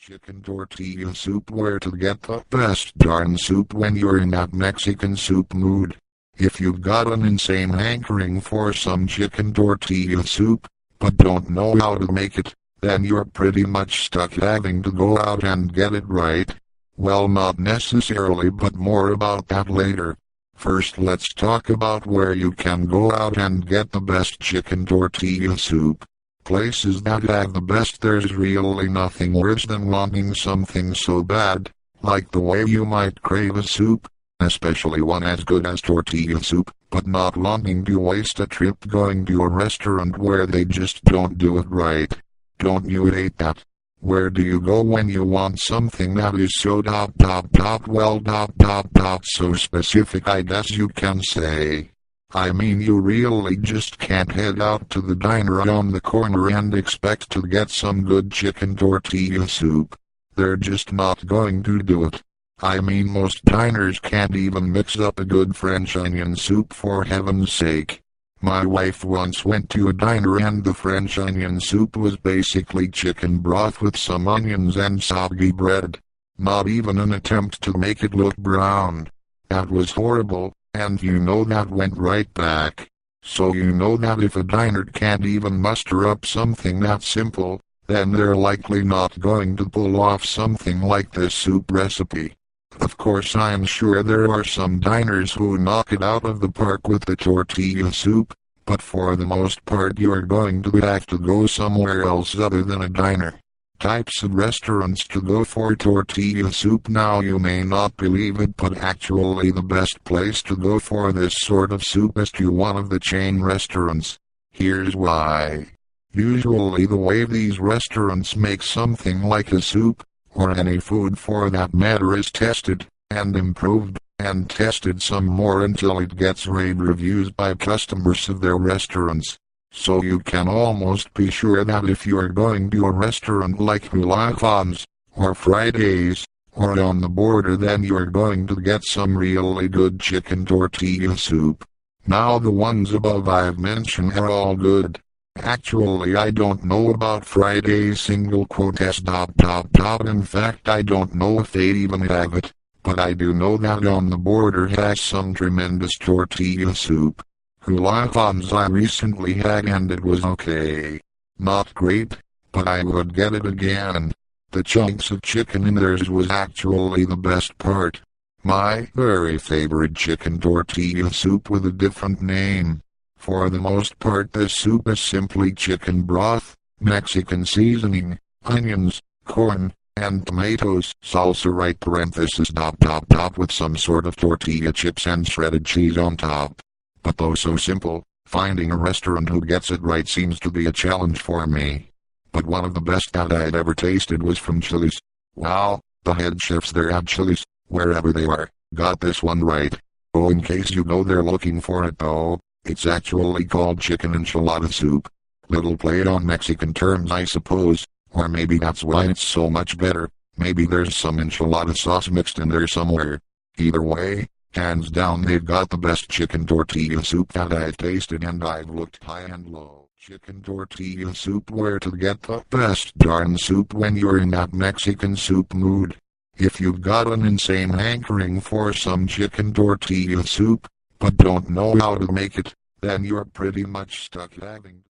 Chicken tortilla soup, where to get the best darn soup when you're in that Mexican soup mood. If you've got an insane hankering for some chicken tortilla soup, but don't know how to make it, then you're pretty much stuck having to go out and get it right. Well, not necessarily, but more about that later. First, let's talk about where you can go out and get the best chicken tortilla soup. Places that have the best. There's really nothing worse than wanting something so bad, like the way you might crave a soup, especially one as good as tortilla soup, but not wanting to waste a trip going to a restaurant where they just don't do it right. Don't you hate that? Where do you go when you want something that is so so specific, I guess you can say? I mean, you really just can't head out to the diner on the corner and expect to get some good chicken tortilla soup. They're just not going to do it. I mean, most diners can't even mix up a good French onion soup, for heaven's sake. My wife once went to a diner and the French onion soup was basically chicken broth with some onions and soggy bread. Not even an attempt to make it look brown. That was horrible. And you know that went right back. So you know that if a diner can't even muster up something that simple, then they're likely not going to pull off something like this soup recipe. Of course, I'm sure there are some diners who knock it out of the park with the tortilla soup, but for the most part you're going to have to go somewhere else other than a diner. Types of restaurants to go for tortilla soup. Now, you may not believe it, but actually the best place to go for this sort of soup is to one of the chain restaurants. Here's why. Usually the way these restaurants make something like a soup, or any food for that matter, is tested, and improved, and tested some more until it gets rave reviews by customers of their restaurants. So you can almost be sure that if you're going to a restaurant like Hulafan's, or Friday's, or On the Border, then you're going to get some really good chicken tortilla soup. Now, the ones above I've mentioned are all good. Actually, I don't know about Friday's single quotes. In fact, I don't know if they even have it, but I do know that On the Border has some tremendous tortilla soup. Hulafan's I recently had and it was okay. Not great, but I would get it again. The chunks of chicken in theirs was actually the best part. My very favorite chicken tortilla soup with a different name. For the most part, this soup is simply chicken broth, Mexican seasoning, onions, corn, and tomatoes, salsa right parenthesis with some sort of tortilla chips and shredded cheese on top. But though so simple, finding a restaurant who gets it right seems to be a challenge for me. But one of the best that I'd ever tasted was from Chili's. Wow, the head chefs there at Chili's, wherever they are, got this one right. Oh, in case you go there looking for it though, it's actually called chicken enchilada soup. Little play on Mexican terms, I suppose, or maybe that's why it's so much better. Maybe there's some enchilada sauce mixed in there somewhere. Either way, hands down, they've got the best chicken tortilla soup that I've tasted, and I've looked high and low. Chicken tortilla soup, where to get the best darn soup when you're in that Mexican soup mood. If you've got an insane hankering for some chicken tortilla soup, but don't know how to make it, then you're pretty much stuck having